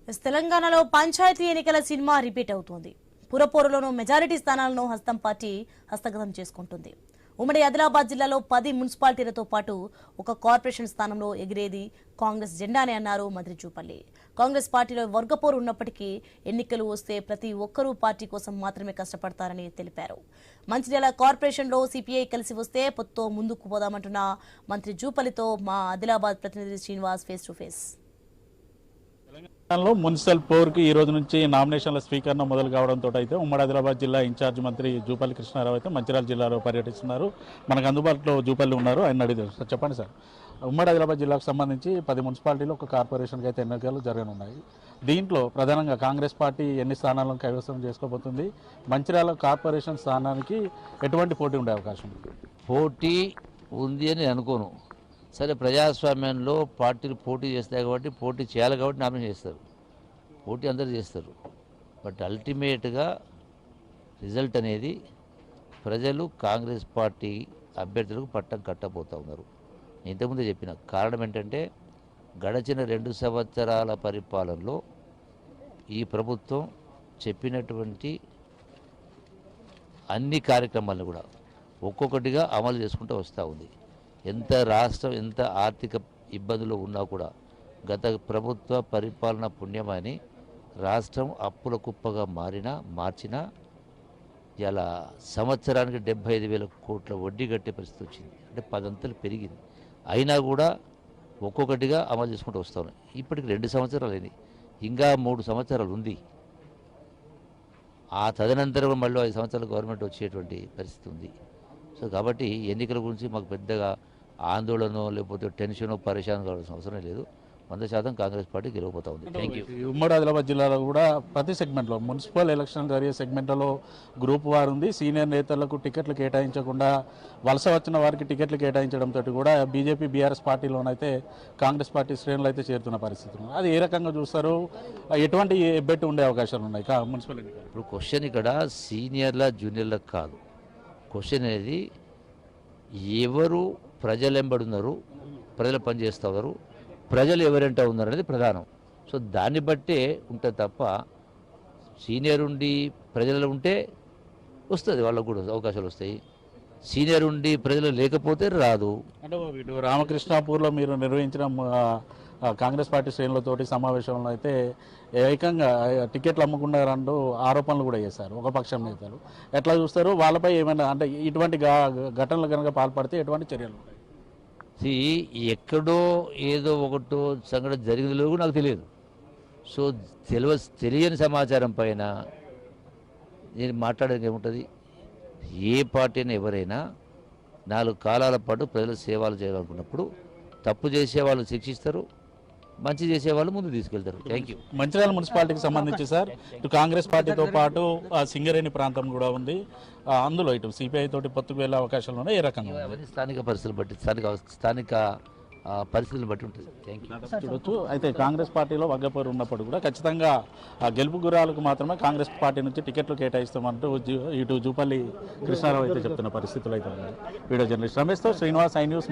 తెలంగాణలో పంచాయతీ ఎన్నికల cinema repeat అవుతోంది. పురపోరులోనూ మెజారిటీ స్థానాలను హస్తం పార్టీ హస్తగతం చేసుకుంటుంది. ఉమ్మడి ఆదిలాబాద్ జిల్లాలో 10 మున్సిపాలిటీలతో పాటు ఒక కార్పొరేషన్ స్థానంలో ఎగిరేది కాంగ్రెస్ జెండానే అన్నారు మంత్రి జూపల్లి. కాంగ్రెస్ పార్టీలో వర్గపోరు ఉన్నప్పటికీ ఎన్నికలు వస్తే ప్రతి ఒక్కరూ పార్టీ కోసం మాత్రమే కష్టపడతారని తెలిపారు. మంచిర్యాల కార్పొరేషన్లో సిపిఐ కలిసి వస్తే పొత్తుతో ముందుకు పోదామంటున్న మంత్రి జూపల్లితో మా ఆదిలాబాద్ ప్రతినిధి శ్రీనివాస్ ఫేస్ టు ఫేస్. తెలంగాణలో మున్సిపల్ పోర్కి ఈ రోజు నుంచి నామినేషన్ల స్వీకరణ మొదలు కావడంతో అయితే ఉమ్మడి ఆదిలాబాద్ జిల్లా ఇన్ఛార్జ్ మంత్రి జూపల్లి కృష్ణారావు అయితే మంచిర్యాల జిల్లాలో పర్యటిస్తున్నారు. మనకు అందుబాటులో జూపల్లి ఉన్నారు, ఆయన అడిగారు. సార్ చెప్పండి సార్, ఉమ్మడి ఆదిలాబాద్ జిల్లాకు సంబంధించి 10 మున్సిపాలిటీలు ఒక కార్పొరేషన్కి అయితే ఎన్నికలు జరగనున్నాయి. దీంట్లో ప్రధానంగా కాంగ్రెస్ పార్టీ ఎన్ని స్థానాలను కైవసం చేసుకోబోతుంది? మంచిర్యాల కార్పొరేషన్ స్థానానికి ఎటువంటి పోటీ ఉండే అవకాశం ఉంది? పోటీ ఉంది అని అనుకోను. సరే, ప్రజాస్వామ్యంలో పార్టీలు పోటీ చేస్తాయి కాబట్టి పోటీ చేయాలి కాబట్టి నామినేషన్ చేస్తారు. పోటీ అందరూ చేస్తారు. బట్ అల్టిమేట్గా రిజల్ట్ అనేది ప్రజలు కాంగ్రెస్ పార్టీ అభ్యర్థులకు పట్టం కట్టబోతూ ఉన్నారు. ఇంతకుముందే చెప్పిన కారణం ఏంటంటే గడచిన 2 సంవత్సరాల పరిపాలనలో ఈ ప్రభుత్వం చెప్పినటువంటి అన్ని కార్యక్రమాలను కూడా ఒక్కొక్కటిగా అమలు చేసుకుంటూ వస్తూ ఉంది. ఎంత రాష్ట్రం ఎంత ఆర్థిక ఇబ్బందులు ఉన్నా కూడా గత ప్రభుత్వ పరిపాలన పుణ్యమని రాష్ట్రం అప్పుల కుప్పగా మార్చినా ఇలా సంవత్సరానికి 75,000 కోట్ల వడ్డీ కట్టే పరిస్థితి వచ్చింది. అంటే 10 అంతలు పెరిగింది. అయినా కూడా ఒక్కొక్కటిగా అమలు చేసుకుంటూ వస్తూ ఉన్నాయి. ఇప్పటికి 2 సంవత్సరాలు అయింది, ఇంకా 3 సంవత్సరాలు ఉంది. ఆ తదనంతరం మళ్ళీ 5 సంవత్సరాలు గవర్నమెంట్ వచ్చేటువంటి పరిస్థితి ఉంది. సో కాబట్టి ఎన్నికల గురించి మాకు పెద్దగా ఆందోళన లేకపోతే టెన్షన్ పరేషాన్ కావాల్సిన అవసరం లేదు. 100% కాంగ్రెస్ పార్టీ గెలవబోతా ఉంది. Thank you. ఉమ్మడి ఆదిలాబాద్ జిల్లాలో కూడా ప్రతి సెగ్మెంట్లో మున్సిపల్ ఎలక్షన్ జరిగే సెగ్మెంట్లలో గ్రూప్ వారు ఉంది. సీనియర్ నేతలకు టికెట్లు కేటాయించకుండా వలస వచ్చిన వారికి టికెట్లు కేటాయించడంతో కూడా బీజేపీ బీఆర్ఎస్ పార్టీలోనైతే కాంగ్రెస్ పార్టీ శ్రేణులు అయితే చేరుతున్న పరిస్థితి ఉంది. అది ఏ రకంగా చూస్తారు? ఎటువంటి బెట్ ఉండే అవకాశాలు ఉన్నాయి మున్సిపల్ ఎన్నికలు? ఇప్పుడు క్వశ్చన్ ఇక్కడ సీనియర్ల జూనియర్ల కాదు. క్వశ్చన్ అనేది ఎవరు ప్రజలెంబడున్నారు, ప్రజలు పనిచేస్తూ ఉన్నారు, ప్రజలు ఎవరంటా ఉన్నారు అనేది ప్రధానం. సో దాన్ని బట్టే ఉంటుంది తప్ప సీనియర్ ఉండి ప్రజలు ఉంటే వస్తుంది, వాళ్ళకు కూడా అవకాశాలు వస్తాయి. సీనియర్ ఉండి ప్రజలు లేకపోతే రాదు. అంటే ఇటు రామకృష్ణాపూర్లో మీరు నిర్వహించిన కాంగ్రెస్ పార్టీ శ్రేణులతోటి సమావేశంలో అయితే ఏకంగా టికెట్లు అమ్ముకున్నారంటూ ఆరోపణలు కూడా చేశారు ఒక పక్షం నేతలు. ఎట్లా చూస్తారు? వాళ్ళపై ఏమైనా అంటే ఇటువంటి ఘటనలు కనుక పాల్పడితే ఎటువంటి చర్యలు ఉంటాయి? ఎక్కడో ఏదో ఒకటో సంఘటన జరిగిందో కూడా నాకు తెలియదు. సో తెలియని సమాచారం పైన నేను మాట్లాడేది ఏముంటుంది? ఏ పార్టీ అయినా ఎవరైనా 4 కాలాల పాటు ప్రజల సేవలు చేయాలనుకున్నప్పుడు తప్పు చేసే వాళ్ళు శిక్షిస్తారు, మంచి చేసే వాళ్ళు ముందు తీసుకెళ్తారు. Thank you. మంచిర్యాల మున్సిపాలిటీకి సంబంధించి సార్, ఇటు కాంగ్రెస్ పార్టీతో పాటు సింగరేణి ప్రాంతం కూడా ఉంది. అందులో ఇటు సిపిఐ తోటి పొత్తుకు వెళ్ళే అవకాశాలు ఉన్నాయి. ఏ రకంగా? అవన్నీ స్థానిక పరిస్థితులు బట్టి స్థానిక పరిస్థితులను బట్టి ఉంటుంది. Thank you. చూడొచ్చు. అయితే కాంగ్రెస్ పార్టీలో వగ్గపోరు ఉన్నప్పుడు కూడా ఖచ్చితంగా గెలుపు గురాలకు మాత్రమే కాంగ్రెస్ పార్టీ నుంచి టికెట్లు కేటాయిస్తామంటూ ఇటు జూపల్లి కృష్ణారావు అయితే చెప్తున్న పరిస్థితులు అయితే ఉన్నాయి. వీడియో జర్నలిస్ట్ రమేష్తో శ్రీనివాస్, ఐ న్యూస్.